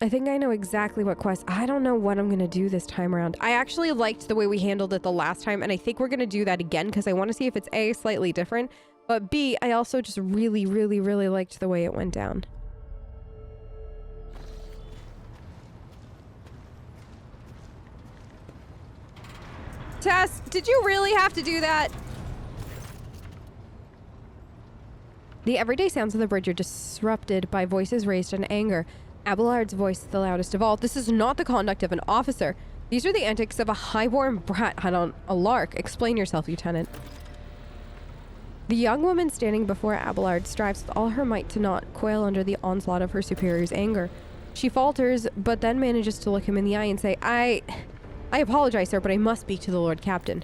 I think I know exactly what quest. I don't know what I'm going to do this time around. I actually liked the way we handled it the last time, and I think we're going to do that again because I want to see if it's A, slightly different, but B, I also just really, really, really liked the way it went down. Tess, did you really have to do that? The everyday sounds of the bridge are disrupted by voices raised in anger. Abelard's voice, the loudest of all. This is not the conduct of an officer. These are the antics of a highborn brat had on a lark. Explain yourself, Lieutenant. The young woman standing before Abelard strives with all her might to not quail under the onslaught of her superior's anger. She falters, but then manages to look him in the eye and say, I apologize, sir, but I must speak to the Lord Captain.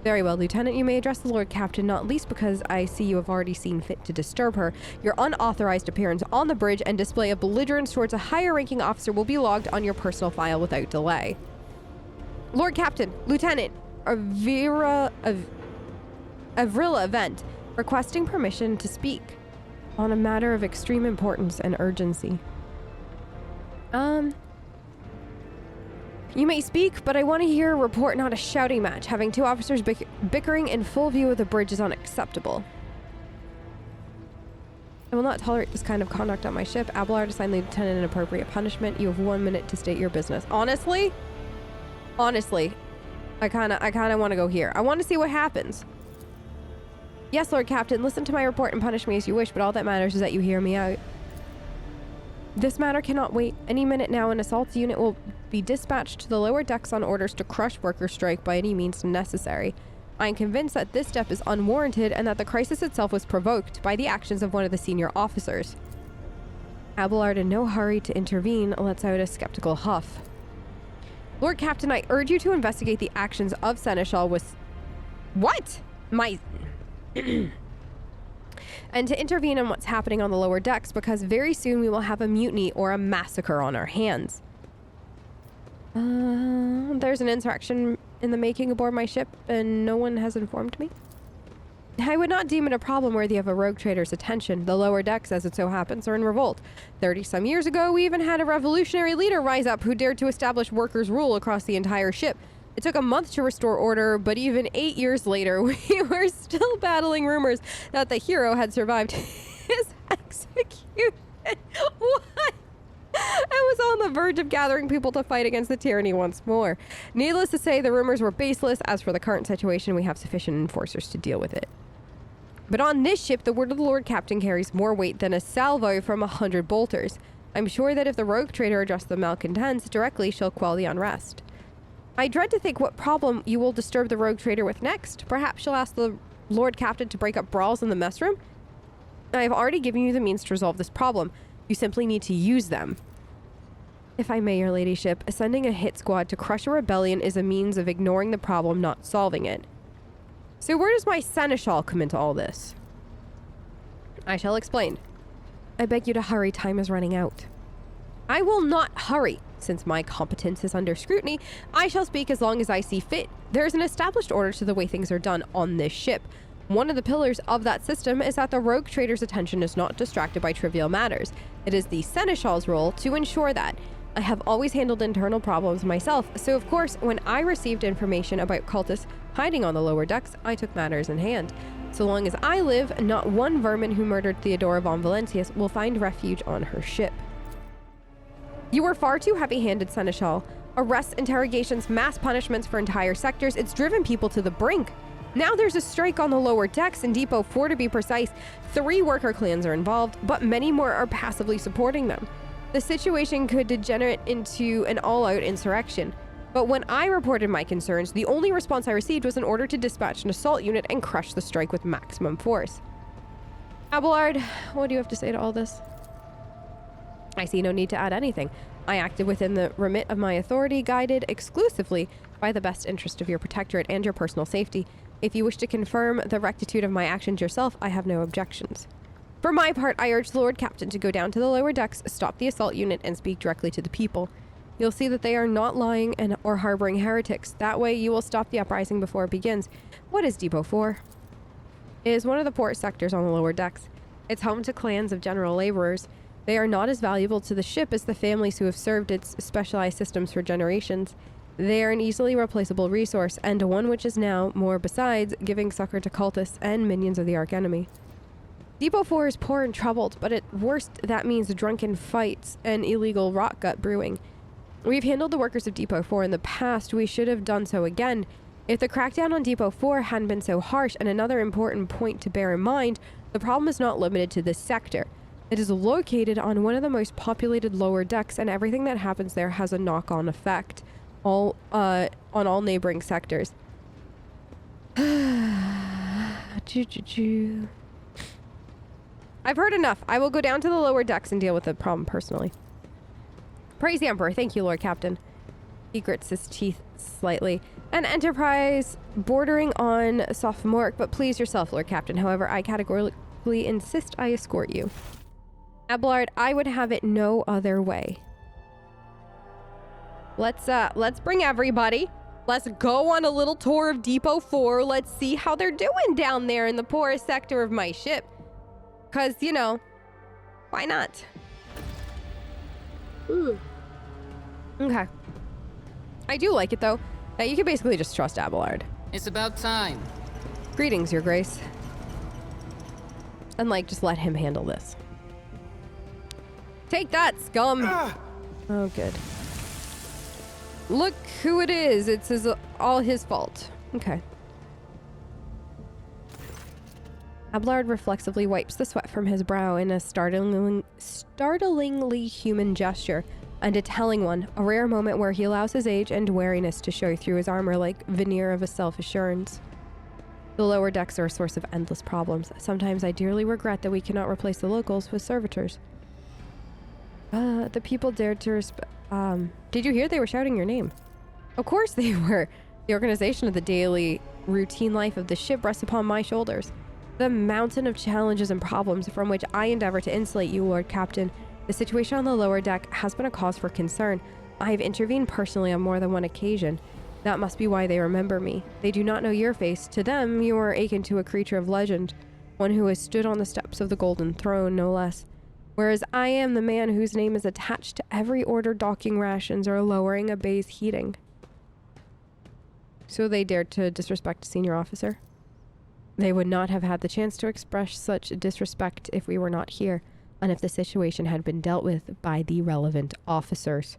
Very well, Lieutenant, you may address the Lord Captain, not least because I see you have already seen fit to disturb her. Your unauthorized appearance on the bridge and display of belligerence towards a higher-ranking officer will be logged on your personal file without delay. Lord Captain, Lieutenant, Avrilla event, requesting permission to speak on a matter of extreme importance and urgency. You may speak, but I want to hear a report, not a shouting match. Having two officers bickering in full view of the bridge is unacceptable. I will not tolerate this kind of conduct on my ship. Abelard assigned the Lieutenant an appropriate punishment. You have 1 minute to state your business. Honestly, I kind of want to go here. I want to see what happens. Yes, Lord Captain, listen to my report and punish me as you wish, but all that matters is that you hear me out. This matter cannot wait. Any minute now, an assault unit will be dispatched to the lower decks on orders to crush worker strike by any means necessary. I am convinced that this step is unwarranted and that the crisis itself was provoked by the actions of one of the senior officers. Abelard, in no hurry to intervene, lets out a skeptical huff. Lord Captain, I urge you to investigate the actions of Seneschal with... What? My... and to intervene in what's happening on the lower decks, because very soon we will have a mutiny or a massacre on our hands. There's an insurrection in the making aboard my ship, and no one has informed me. I would not deem it a problem worthy of a rogue trader's attention. The lower decks, as it so happens, are in revolt. 30-some years ago, we even had a revolutionary leader rise up who dared to establish workers' rule across the entire ship. It took a month to restore order, but even 8 years later, we were still battling rumors that the hero had survived his execution. What? I was on the verge of gathering people to fight against the tyranny once more. Needless to say, the rumors were baseless. As for the current situation, we have sufficient enforcers to deal with it. But on this ship, the word of the Lord Captain carries more weight than a salvo from 100 bolters. I'm sure that if the rogue trader addressed the malcontents directly, she'll quell the unrest. I dread to think what problem you will disturb the rogue trader with next. Perhaps she'll ask the Lord Captain to break up brawls in the mess room? I have already given you the means to resolve this problem. You simply need to use them. If I may, your ladyship, sending a hit squad to crush a rebellion is a means of ignoring the problem, not solving it. So where does my seneschal come into all this? I shall explain. I beg you to hurry, time is running out. I will not hurry. Since my competence is under scrutiny, I shall speak as long as I see fit. There is an established order to the way things are done on this ship. One of the pillars of that system is that the rogue trader's attention is not distracted by trivial matters. It is the seneschal's role to ensure that. I have always handled internal problems myself, so of course, when I received information about cultists hiding on the lower decks, I took matters in hand. So long as I live, not one vermin who murdered Theodora von Valentius will find refuge on her ship. You were far too heavy-handed, Seneschal. Arrests, interrogations, mass punishments for entire sectors, it's driven people to the brink. Now there's a strike on the lower decks, in Depot 4 to be precise. 3 worker clans are involved, but many more are passively supporting them. The situation could degenerate into an all-out insurrection. But when I reported my concerns, the only response I received was an order to dispatch an assault unit and crush the strike with maximum force. Abelard, what do you have to say to all this? I see no need to add anything. I acted within the remit of my authority, guided exclusively by the best interest of your protectorate and your personal safety. If you wish to confirm the rectitude of my actions yourself, I have no objections. For my part, I urge the Lord Captain to go down to the lower decks, stop the assault unit, and speak directly to the people. You'll see that they are not lying or harboring heretics. That way, you will stop the uprising before it begins. What is Depot 4? It is one of the port sectors on the lower decks. It's home to clans of general laborers. They are not as valuable to the ship as the families who have served its specialized systems for generations. They are an easily replaceable resource, and one which is now, more besides, giving succor to cultists and minions of the archenemy. Depot 4 is poor and troubled, but at worst that means drunken fights and illegal rot gut brewing. We've handled the workers of Depot 4 in the past. We should have done so again. If the crackdown on Depot 4 hadn't been so harsh, and another important point to bear in mind, the problem is not limited to this sector. It is located on one of the most populated lower decks, and everything that happens there has a knock-on effect on all neighboring sectors. I've heard enough. I will go down to the lower decks and deal with the problem personally. Praise the Emperor. Thank you, Lord Captain. He grits his teeth slightly. An enterprise bordering on sophomoric, but please yourself, Lord Captain. However, I categorically insist I escort you. Abelard, I would have it no other way. Let's bring everybody. Let's go on a little tour of Depot 4. Let's see how they're doing down there in the poorest sector of my ship. 'Cause, you know, why not? Ooh. Okay. I do like it, though, that you can basically just trust Abelard. It's about time. Greetings, Your Grace. And, like, just let him handle this. Take that, scum! Oh, good. Look who it is. It's all his fault. Okay. Abelard reflexively wipes the sweat from his brow in a startlingly human gesture, and a telling one, a rare moment where he allows his age and wariness to show through his armor like veneer of a self-assurance. The lower decks are a source of endless problems. Sometimes I dearly regret that we cannot replace the locals with servitors. The people dared to did you hear they were shouting your name? Of course they were. The organization of the daily routine life of the ship rests upon my shoulders. The mountain of challenges and problems from which I endeavor to insulate you, Lord Captain. The situation on the lower deck has been a cause for concern. I have intervened personally on more than one occasion. That must be why they remember me. They do not know your face. To them, you are akin to a creature of legend, one who has stood on the steps of the Golden Throne, no less. Whereas I am the man whose name is attached to every order docking rations or lowering a bay's heating. So they dared to disrespect a senior officer? They would not have had the chance to express such disrespect if we were not here, and if the situation had been dealt with by the relevant officers.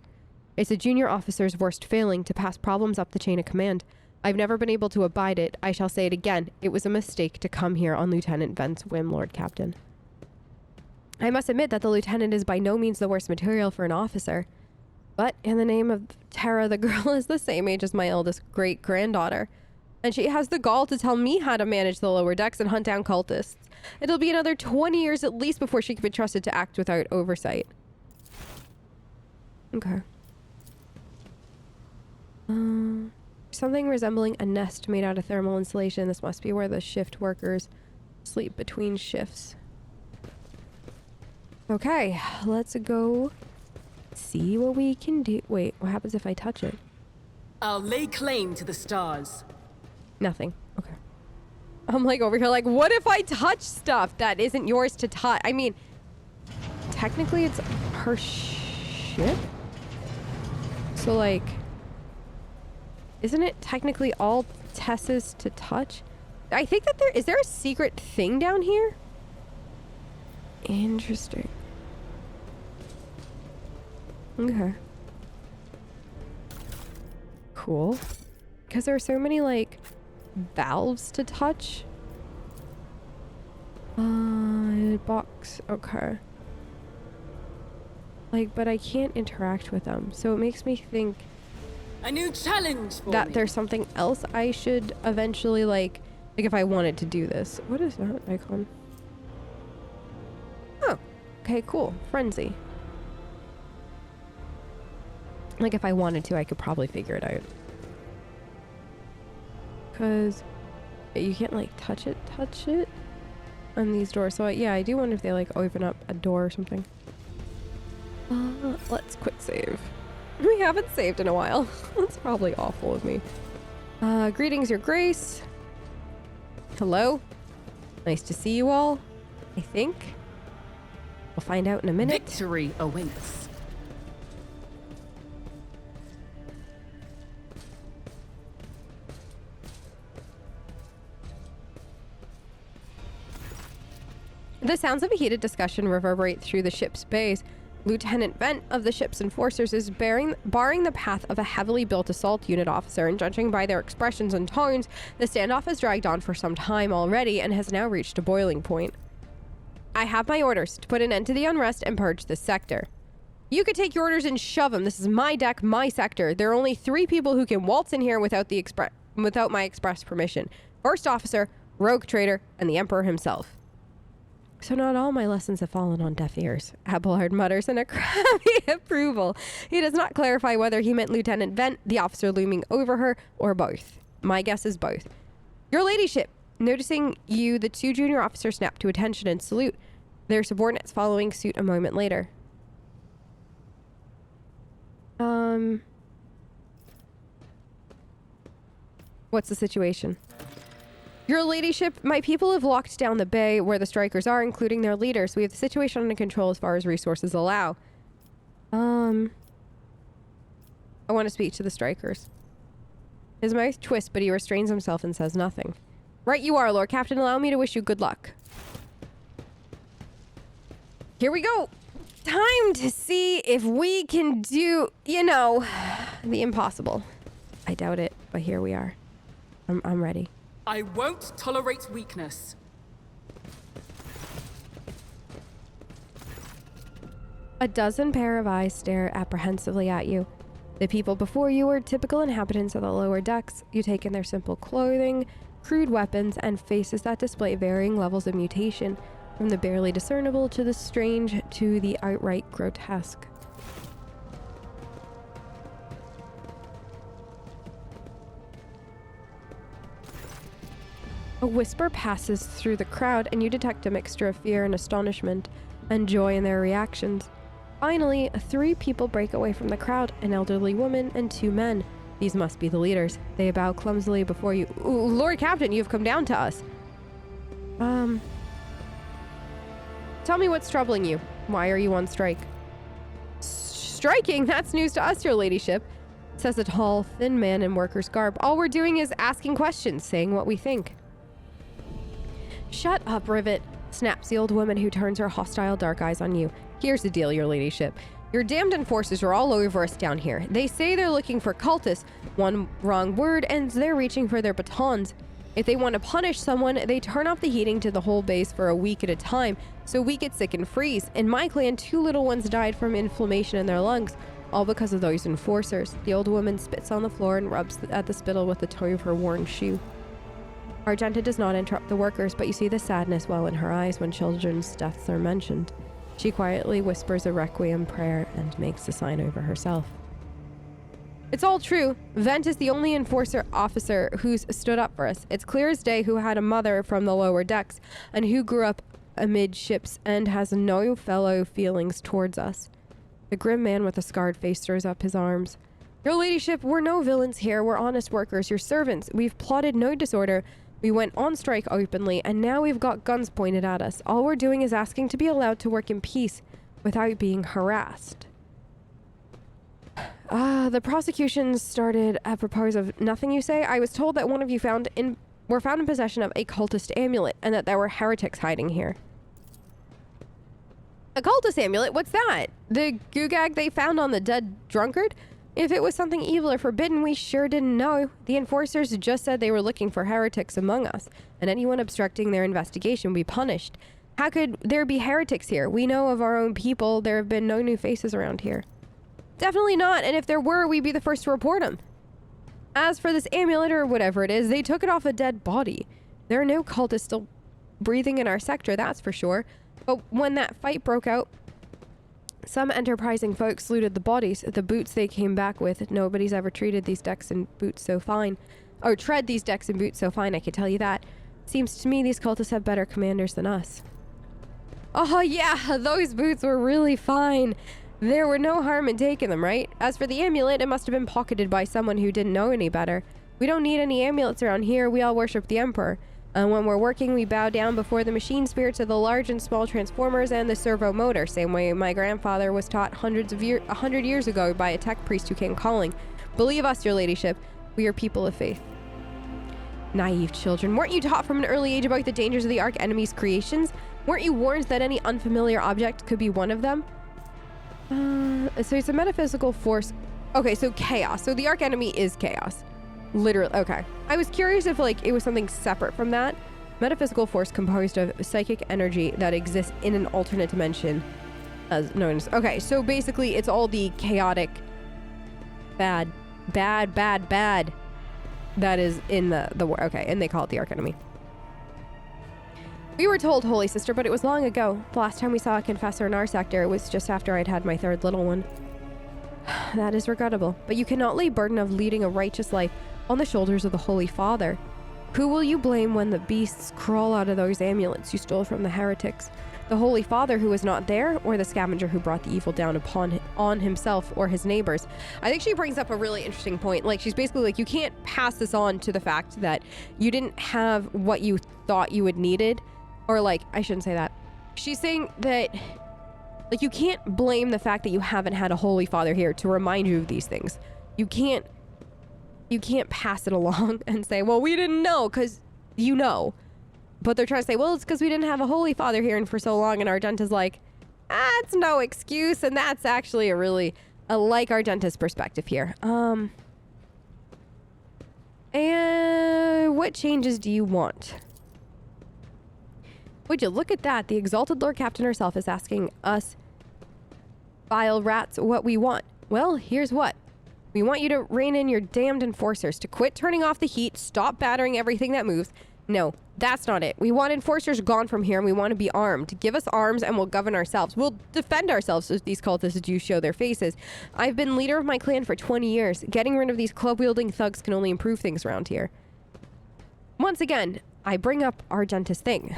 It's a junior officer's worst failing to pass problems up the chain of command. I've never been able to abide it. I shall say it again. It was a mistake to come here on Lieutenant Vent's whim, Lord Captain. I must admit that the lieutenant is by no means the worst material for an officer. But in the name of Tara, the girl is the same age as my eldest great-granddaughter. And she has the gall to tell me how to manage the lower decks and hunt down cultists. It'll be another 20 years at least before she can be trusted to act without oversight. Okay. Something resembling a nest made out of thermal insulation. This must be where the shift workers sleep between shifts. Okay, let's go see what we can do. Wait, what happens if I touch it? I'll lay claim to the stars. Nothing. Okay. I'm like over here like, what if I touch stuff that isn't yours to touch? I mean, technically it's her ship? So like, isn't it technically all Tess's to touch? I think that is there a secret thing down here? Interesting. Okay. Cool. Because there are so many, like, valves to touch. Box. Okay. Like, but I can't interact with them. So it makes me think a new challenge for that me. There's something else I should eventually, like if I wanted to do this. What is that icon? Oh. Okay, cool. Frenzy. Like, if I wanted to, I could probably figure it out. Because you can't, like, touch it on these doors. So, yeah, I do wonder if they, like, open up a door or something. Let's quick save. We haven't saved in a while. That's probably awful of me. Greetings, Your Grace. Hello. Nice to see you all, I think. We'll find out in a minute. Victory awaits. The sounds of a heated discussion reverberate through the ship's bays. Lieutenant Vent of the ship's enforcers is barring the path of a heavily built assault unit officer, and judging by their expressions and tones, the standoff has dragged on for some time already and has now reached a boiling point. I have my orders to put an end to the unrest and purge this sector. You could take your orders and shove them. This is my deck, my sector. There are only 3 people who can waltz in here without my express permission. First officer, rogue trader, and the Emperor himself. So not all my lessons have fallen on deaf ears, Abelard mutters in a crabby approval. He does not clarify whether he meant Lieutenant Vent, the officer looming over her, or both. My guess is both. Your ladyship. Noticing you, the 2 junior officers snap to attention and salute, their subordinates following suit a moment later. What's the situation? Your ladyship, my people have locked down the bay where the strikers are, including their leaders. We have the situation under control as far as resources allow. I want to speak to the strikers. His mouth twists, but he restrains himself and says nothing. Right you are, Lord Captain. Allow me to wish you good luck. Here we go. Time to see if we can do, the impossible. I doubt it, but here we are. I'm ready. I won't tolerate weakness. A dozen pair of eyes stare apprehensively at you. The people before you are typical inhabitants of the lower decks. You take in their simple clothing, crude weapons, and faces that display varying levels of mutation, from the barely discernible to the strange to the outright grotesque. A whisper passes through the crowd, and you detect a mixture of fear and astonishment, and joy in their reactions. Finally, 3 people break away from the crowd, an elderly woman and 2 men. These must be the leaders. They bow clumsily before you. Lord Captain, you've come down to us. Tell me what's troubling you. Why are you on strike? Striking? That's news to us, your ladyship, says a tall, thin man in worker's garb. All we're doing is asking questions, saying what we think. Shut up, Rivet, snaps the old woman, who turns her hostile dark eyes on you. Here's the deal, your ladyship. Your damned enforcers are all over us down here. They say they're looking for cultists. One wrong word and they're reaching for their batons. If they want to punish someone, they turn off the heating to the whole base for a week at a time, so we get sick and freeze. In my clan, 2 little ones died from inflammation in their lungs, all because of those enforcers. The old woman spits on the floor and rubs at the spittle with the toe of her worn shoe. Argenta does not interrupt the workers, but you see the sadness well in her eyes when children's deaths are mentioned. She quietly whispers a requiem prayer and makes a sign over herself. It's all true. Vent is the only enforcer officer who's stood up for us. It's clear as day who had a mother from the lower decks and who grew up amidships and has no fellow feelings towards us. The grim man with a scarred face throws up his arms. Your ladyship, we're no villains here. We're honest workers, your servants. We've plotted no disorder. We went on strike openly, and now we've got guns pointed at us. All we're doing is asking to be allowed to work in peace without being harassed. The prosecution started apropos of nothing, you say? I was told that one of you were found in possession of a cultist amulet, and that there were heretics hiding here. A cultist amulet? What's that? The googag they found on the dead drunkard? If it was something evil or forbidden, we sure didn't know. The enforcers just said they were looking for heretics among us, and anyone obstructing their investigation would be punished. How could there be heretics here? We know of our own people. There have been no new faces around here. Definitely not, and if there were, we'd be the first to report them. As for this amulet or whatever it is, they took it off a dead body. There are no cultists still breathing in our sector, that's for sure. But when that fight broke out, some enterprising folks looted the bodies, the boots they came back with. Nobody's ever treated these decks and boots so fine. Or tread these decks and boots so fine, I can tell you that. Seems to me these cultists have better commanders than us. Oh yeah, those boots were really fine. There were no harm in taking them, right? As for the amulet, it must have been pocketed by someone who didn't know any better. We don't need any amulets around here. We all worship the Emperor. When we're working, we bow down before the machine spirits of the large and small transformers and the servo motor, same way my grandfather was taught 100 years ago by a tech priest who came calling. Believe us, your ladyship, we are people of faith. Naive children, weren't you taught from an early age about the dangers of the Arch Enemy's creations? Weren't you warned that any unfamiliar object could be one of them? So it's a metaphysical force. Okay, so chaos. So the Arch Enemy is chaos. Literally, okay. I was curious if like it was something separate from that. Metaphysical force composed of psychic energy that exists in an alternate dimension as known as... Okay, so basically it's all the chaotic bad that is in the war. Okay, and they call it the Arch Enemy. We were told, Holy Sister, but it was long ago. The last time we saw a confessor in our sector, it was just after I'd had my third little one. That is regrettable, but you cannot lay burden of leading a righteous life on the shoulders of the Holy Father. Who will you blame when the beasts crawl out of those amulets you stole from the heretics? The Holy Father who was not there, or the scavenger who brought the evil down on himself or his neighbors? I think she brings up a really interesting point. Like, she's basically like, you can't pass this on to the fact that you didn't have what you thought you would needed. Or like, I shouldn't say that. She's saying that, like, you can't blame the fact that you haven't had a Holy Father here to remind you of these things. You can't pass it along and say, well, we didn't know, because you know. But they're trying to say, well, it's because we didn't have a Holy Father here and for so long, and Argenta's like, it's no excuse, and that's actually I like Argenta's perspective here. And what changes do you want? Would you look at that? The exalted Lord Captain herself is asking us vile rats what we want. Well, here's what. We want you to rein in your damned enforcers, to quit turning off the heat, stop battering everything that moves. No, that's not it. We want enforcers gone from here, and we want to be armed. Give us arms and we'll govern ourselves. We'll defend ourselves if these cultists do show their faces. I've been leader of my clan for 20 years. Getting rid of these club-wielding thugs can only improve things around here. Once again, I bring up Argenta's thing.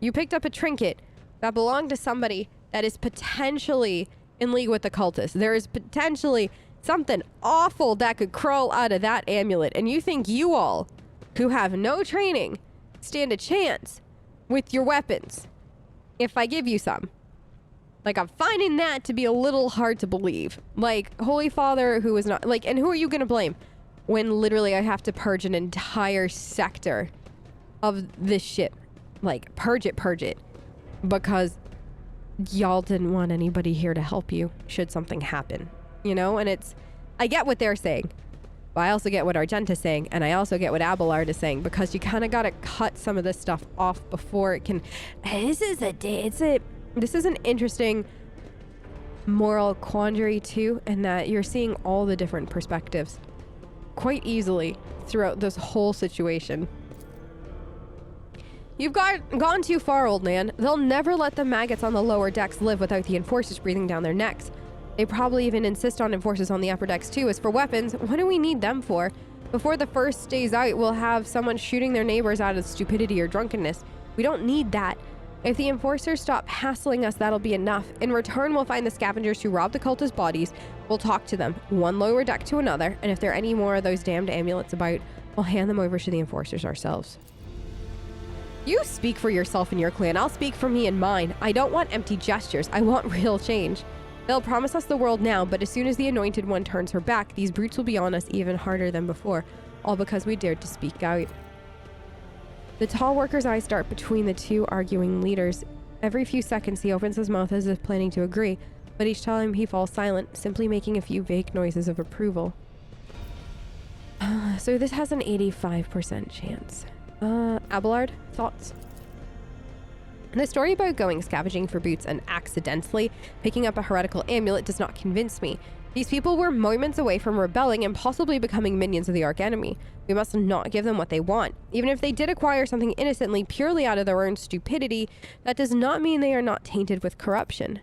You picked up a trinket that belonged to somebody that is potentially in league with the cultists. There is potentially something awful that could crawl out of that amulet, and you think you all, who have no training, stand a chance with your weapons if I give you some. Like, I'm finding that to be a little hard to believe. Like, Holy Father who is not... Like, and who are you going to blame when literally I have to purge an entire sector of this ship? Like, purge it. Because y'all didn't want anybody here to help you should something happen. You know? And it's... I get what they're saying. But I also get what Argenta's saying. And I also get what Abelard is saying. Because you kind of got to cut some of this stuff off before it can... This is an interesting moral quandary, too. In that you're seeing all the different perspectives quite easily throughout this whole situation. You've gone too far, old man. They'll never let the maggots on the lower decks live without the enforcers breathing down their necks. They probably even insist on enforcers on the upper decks too. As for weapons, what do we need them for? Before the first day's out, we'll have someone shooting their neighbors out of stupidity or drunkenness. We don't need that. If the enforcers stop hassling us, that'll be enough. In return, we'll find the scavengers who robbed the cultist bodies. We'll talk to them, one lower deck to another, and if there are any more of those damned amulets about, we'll hand them over to the enforcers ourselves. You speak for yourself and your clan. I'll speak for me and mine. I don't want empty gestures. I want real change. They'll promise us the world now, but as soon as the Anointed One turns her back, these brutes will be on us even harder than before, all because we dared to speak out. The tall worker's eyes dart between the two arguing leaders. Every few seconds, he opens his mouth as if planning to agree, but each time he falls silent, simply making a few vague noises of approval. So this has an 85% chance. Abelard, thoughts? The story about going scavenging for boots and accidentally picking up a heretical amulet does not convince me. These people were moments away from rebelling and possibly becoming minions of the Arch Enemy. We must not give them what they want. Even if they did acquire something innocently, purely out of their own stupidity, that does not mean they are not tainted with corruption.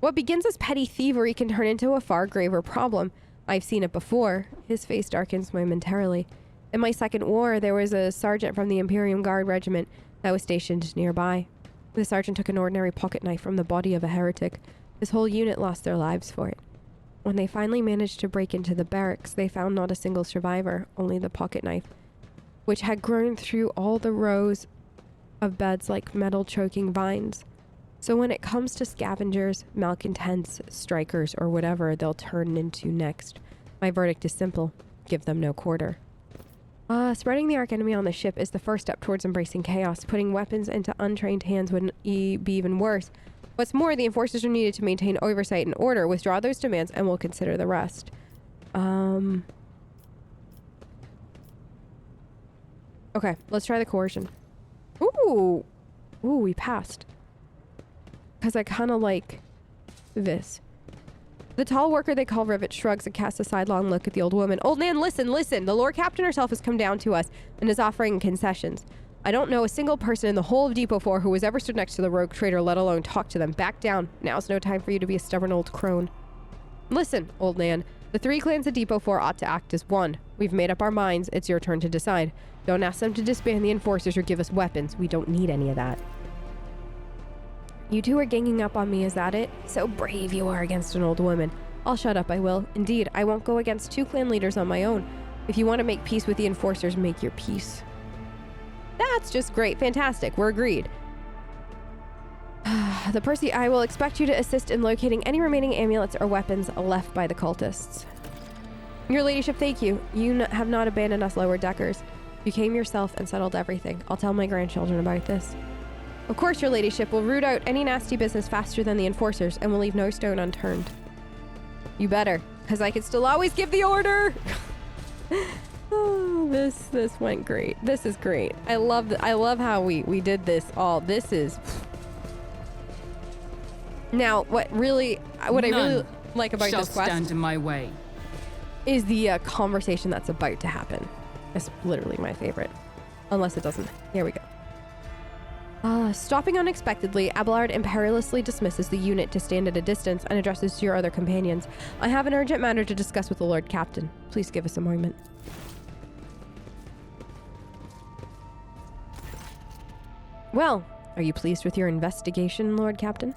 What begins as petty thievery can turn into a far graver problem. I've seen it before. His face darkens momentarily. In my second war, there was a sergeant from the Imperium Guard Regiment that was stationed nearby. The sergeant took an ordinary pocket knife from the body of a heretic. His whole unit lost their lives for it. When they finally managed to break into the barracks, they found not a single survivor, only the pocket knife. which had grown through all the rows of beds like metal choking vines. So when it comes to scavengers, malcontents, strikers, or whatever they'll turn into next, my verdict is simple: give them no quarter. Spreading the archenemy on the ship is the first step towards embracing chaos. Putting weapons into untrained hands would be even worse. What's more, the enforcers are needed to maintain oversight and order. Withdraw those demands and we'll consider the rest. Okay, let's try the coercion. Ooh, we passed. Because I kind of like this. The tall worker they call Rivet shrugs and casts a sidelong look at the old woman. Old man, listen. The Lord Captain herself has come down to us and is offering concessions. I don't know a single person in the whole of Depot 4 who has ever stood next to the rogue trader, let alone talk to them. Back down. Now's no time for you to be a stubborn old crone. Listen, old man. The 3 clans of Depot 4 ought to act as one. We've made up our minds. It's your turn to decide. Don't ask them to disband the enforcers or give us weapons. We don't need any of that. You two are ganging up on me, is that it? So brave you are against an old woman. I'll shut up, I will. Indeed, I won't go against 2 clan leaders on my own. If you want to make peace with the enforcers, make your peace. That's just great. Fantastic. We're agreed. The Percy, I will expect you to assist in locating any remaining amulets or weapons left by the cultists. Your ladyship, thank you. You have not abandoned us lower deckers. You came yourself and settled everything. I'll tell my grandchildren about this. Of course, your ladyship will root out any nasty business faster than the enforcers and will leave no stone unturned. You better, because I can still always give the order. Oh, this went great. This is great. I love how we did this all. This is... Now, what I really like about this quest stand in my way. is the conversation that's about to happen. It's literally my favorite. Unless it doesn't. Here we go. Stopping unexpectedly, Abelard imperiously dismisses the unit to stand at a distance and addresses your other companions. I have an urgent matter to discuss with the Lord Captain. Please give us a moment. Well, are you pleased with your investigation, Lord Captain?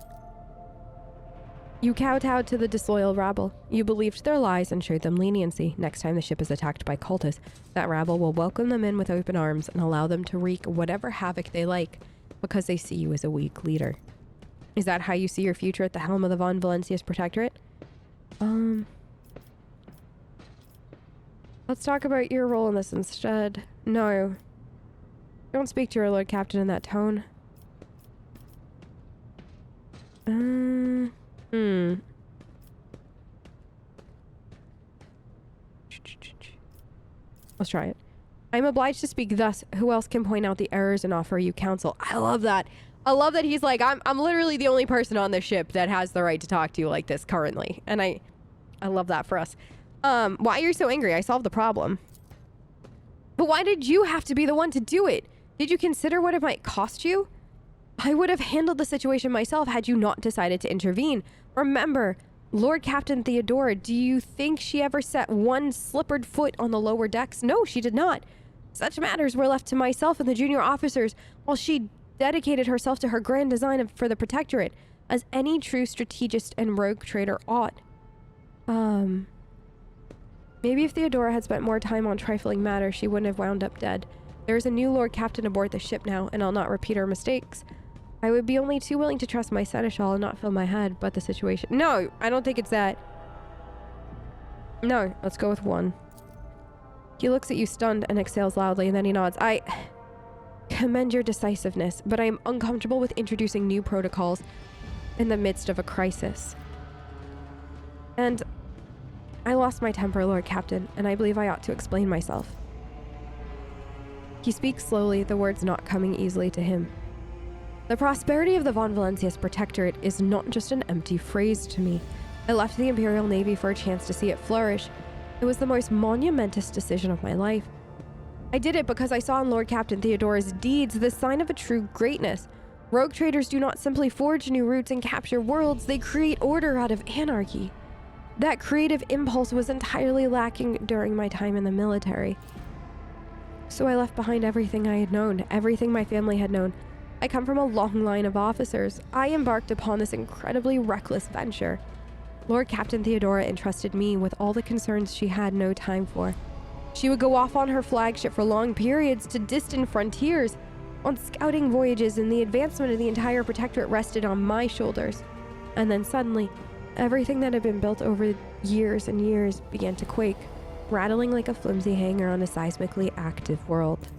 You kowtowed to the disloyal rabble. You believed their lies and showed them leniency. Next time the ship is attacked by cultists, that rabble will welcome them in with open arms and allow them to wreak whatever havoc they like, because they see you as a weak leader. Is that how you see your future at the helm of the Von Valencius Protectorate? Let's talk about your role in this instead. No. Don't speak to your Lord Captain in that tone. Let's try it. I'm obliged to speak thus. Who else can point out the errors and offer you counsel? I love that. I love that he's like, I'm literally the only person on this ship that has the right to talk to you like this currently. And I love that for us. Why are you so angry? I solved the problem. But why did you have to be the one to do it? Did you consider what it might cost you? I would have handled the situation myself had you not decided to intervene. Remember, Lord Captain Theodora, do you think she ever set one slippered foot on the lower decks? No, she did not. Such matters were left to myself and the junior officers, while she dedicated herself to her grand design for the Protectorate, as any true strategist and rogue trader ought. Maybe if Theodora had spent more time on trifling matters, she wouldn't have wound up dead. There is a new Lord Captain aboard the ship now, and I'll not repeat her mistakes. I would be only too willing to trust my seneschal and not fill my head, but the situation... No, I don't think it's that. No, let's go with 1. He looks at you stunned and exhales loudly, and then he nods. I commend your decisiveness, but I am uncomfortable with introducing new protocols in the midst of a crisis. And I lost my temper, Lord Captain, and I believe I ought to explain myself. He speaks slowly, the words not coming easily to him. The prosperity of the Von Valencius Protectorate is not just an empty phrase to me. I left the Imperial Navy for a chance to see it flourish. It was the most monumentous decision of my life. I did it because I saw in Lord Captain Theodora's deeds the sign of a true greatness. Rogue traders do not simply forge new routes and capture worlds, they create order out of anarchy. That creative impulse was entirely lacking during my time in the military. So I left behind everything I had known, everything my family had known. I come from a long line of officers. I embarked upon this incredibly reckless venture. Lord Captain Theodora entrusted me with all the concerns she had no time for. She would go off on her flagship for long periods to distant frontiers, on scouting voyages, and the advancement of the entire protectorate rested on my shoulders. And then suddenly, everything that had been built over years and years began to quake, rattling like a flimsy hanger on a seismically active world.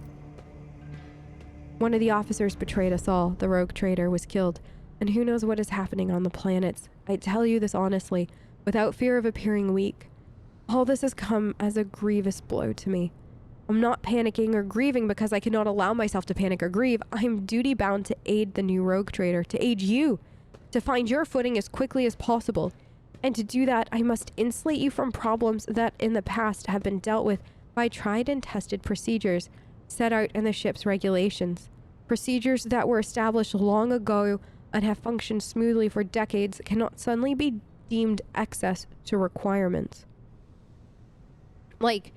One of the officers betrayed us all. The rogue trader was killed, and who knows what is happening on the planets. I tell you this honestly, without fear of appearing weak. All this has come as a grievous blow to me. I'm not panicking or grieving because I cannot allow myself to panic or grieve. I'm duty-bound to aid the new rogue trader, to aid you, to find your footing as quickly as possible. And to do that, I must insulate you from problems that in the past have been dealt with by tried and tested procedures set out in the ship's regulations. Procedures that were established long ago and have functioned smoothly for decades cannot suddenly be deemed excess to requirements. Like,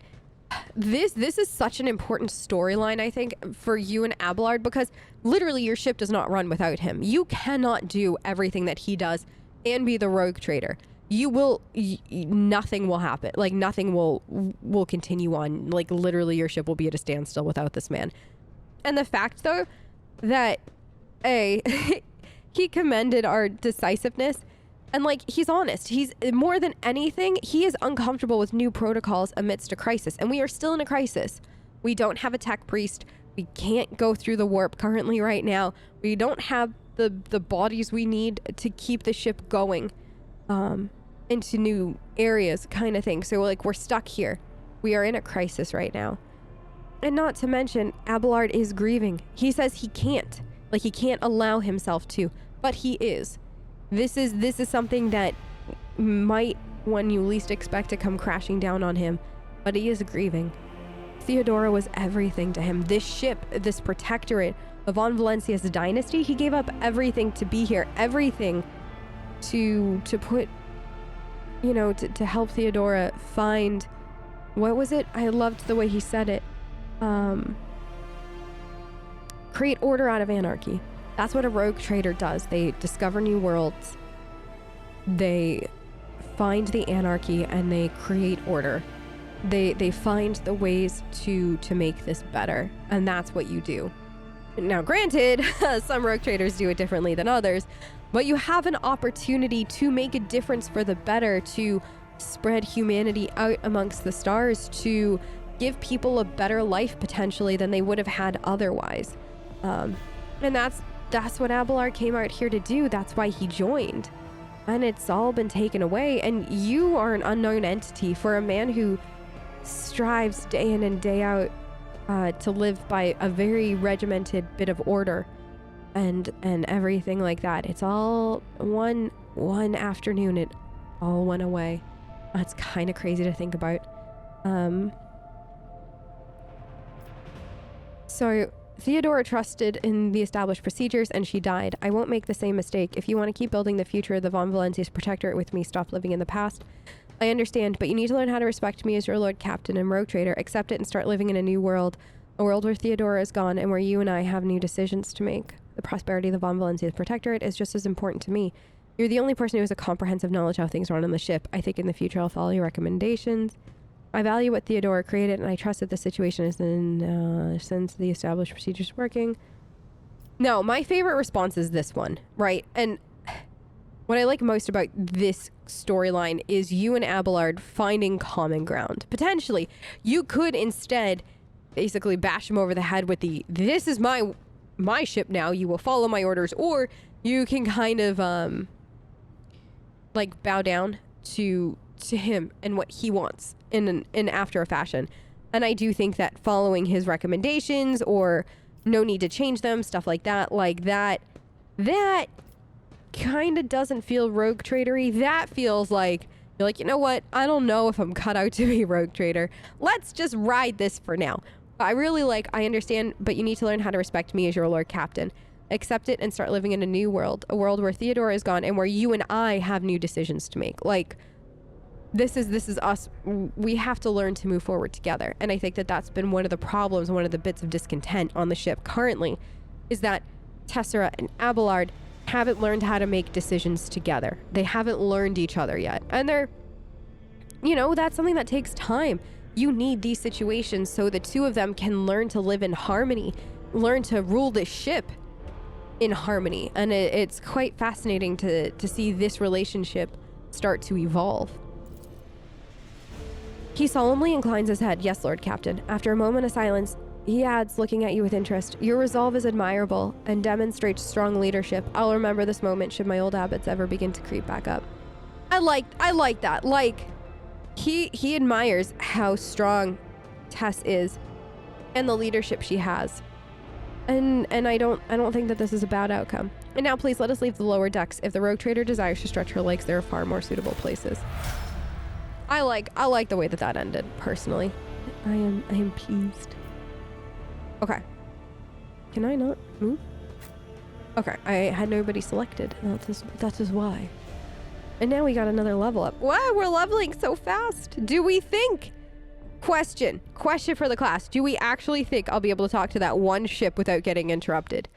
this is such an important storyline, I think, for you and Abelard, because literally your ship does not run without him. You cannot do everything that he does and be the rogue trader. Nothing will happen. Like, nothing will continue on. Like, literally your ship will be at a standstill without this man. And the fact, though, that he commended our decisiveness, and like, he's honest. He's more than anything, he is uncomfortable with new protocols amidst a crisis, and we are still in a crisis. We don't have a tech priest. We can't go through the warp currently right now. We don't have the bodies we need to keep the ship going into new areas, kind of thing. So like, we're stuck here. We are in a crisis right now. And not to mention, Abelard is grieving. He says he can't. Like, he can't allow himself to, but he is. This is something that might, when you least expect, to come crashing down on him, but he is grieving. Theodora was everything to him. This ship, this protectorate of Von Valencia's dynasty, he gave up everything to be here, everything to put, you know, to help Theodora find, what was it? I loved the way he said it. Create order out of anarchy. That's what a rogue trader does. They discover new worlds, they find the anarchy, and they create order. They find the ways to make this better, and that's what you do. Now, granted, some rogue traders do it differently than others, but you have an opportunity to make a difference for the better, to spread humanity out amongst the stars, to give people a better life potentially than they would have had otherwise. And that's what Abelard came out here to do. That's why he joined. And it's all been taken away. And you are an unknown entity for a man who strives day in and day out to live by a very regimented bit of order and everything like that. It's all one afternoon, it all went away. That's kind of crazy to think about. So Theodora trusted in the established procedures, and she died. I won't make the same mistake. If you want to keep building the future of the Von Valencia's protectorate with me, stop living in the past. I understand, but you need to learn how to respect me as your Lord Captain and Rogue Trader. Accept it and start living in a new world. A world where Theodora is gone and where you and I have new decisions to make. The prosperity of the Von Valencia's protectorate is just as important to me. You're the only person who has a comprehensive knowledge of how things run on the ship. I think in the future I'll follow your recommendations. I value what Theodora created, and I trust that the situation is in, since the established procedures working. No, my favorite response is this one, right? And what I like most about this storyline is you and Abelard finding common ground. Potentially, you could instead basically bash him over the head with the, this is my ship now, you will follow my orders, or you can kind of, like, bow down to him and what he wants in after a fashion. And I do think that following his recommendations, or no need to change them, stuff like that kind of doesn't feel rogue tradery. That feels like you're like, you know what, I don't know if I'm cut out to be rogue trader, let's just ride this for now. I understand, but you need to learn how to respect me as your Lord Captain. Accept it and start living in a new world, a world where Theodora is gone and where you and I have new decisions to make. Like, this is us. We have to learn to move forward together. And I think that that's been one of the problems, one of the bits of discontent on the ship currently, is that Tessera and Abelard haven't learned how to make decisions together. They haven't learned each other yet. And they're, you know, that's something that takes time. You need these situations so the two of them can learn to live in harmony, learn to rule this ship in harmony. And it's quite fascinating to see this relationship start to evolve. He solemnly inclines his head. Yes, Lord Captain. After a moment of silence, he adds, looking at you with interest, your resolve is admirable and demonstrates strong leadership. I'll remember this moment should my old habits ever begin to creep back up. I like that. Like, he admires how strong Tess is and the leadership she has. And I don't think that this is a bad outcome. And now please let us leave the lower decks. If the rogue trader desires to stretch her legs, there are far more suitable places. I like the way that ended, personally. I am pleased. Okay. Can I not move? Okay, I had nobody selected. That is why. And now we got another level up. Wow, we're leveling so fast. Do we think? Question for the class. Do we actually think I'll be able to talk to that one ship without getting interrupted?